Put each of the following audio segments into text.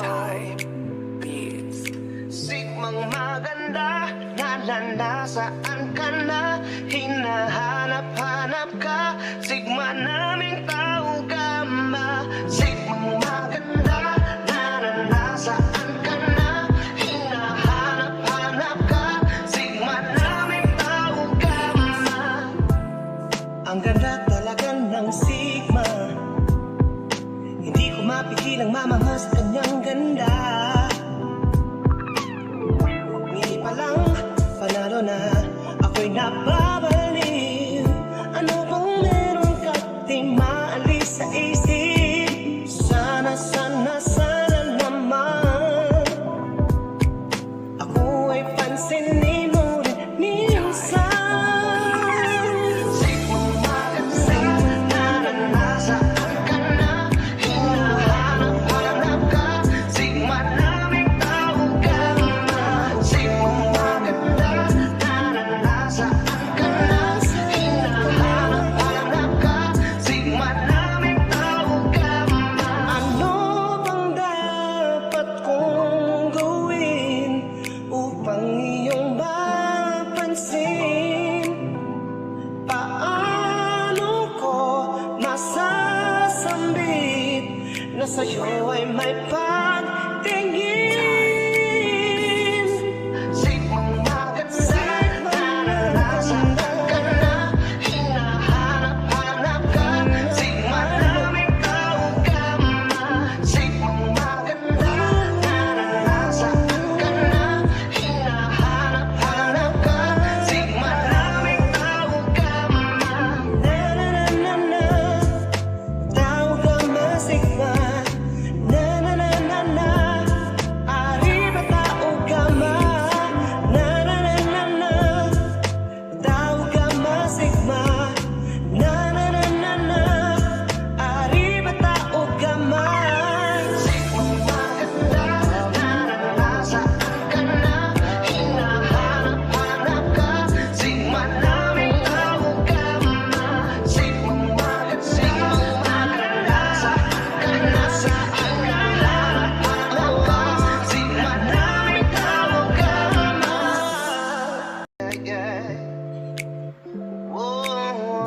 Time Beats. Sigmang maganda, nalala saan ka na? Hinahanap-hanap ka, sigma naming tao ka ma. Sigmang maganda, nalala saan ka na? Hinahanap-hanap ka, sigma naming tao ka ma. Ang ganda talaga ng sigma, hindi ko mapigilang mamahal sa kanyang ganda. Ngiti pa lang, panalo na, ako'y nababaliw. Ano bang meron ka di maalis sa isip? Sana, sana, sana naman ako ay pansinin mo rin minsan. Na sa'yo ay may pagtingin. Sigmang maganda, naranasan ka na. Hinahanap-hanap ka, sigma naming tao ka ma. Sigmang maganda, naranasan ka na. Hinahanap-hanap ka, sigma naming tao ka ma. Na-na-na-na-na, tao ka ma, sigma.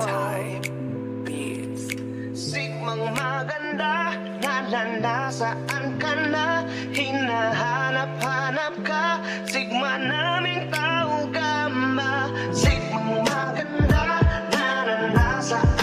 Time Beats. Sigmang maganda, nalala saan ka na? Hinahanap-hanap ka, sigma naming tao ka ma. Sigmang maganda, nalala saan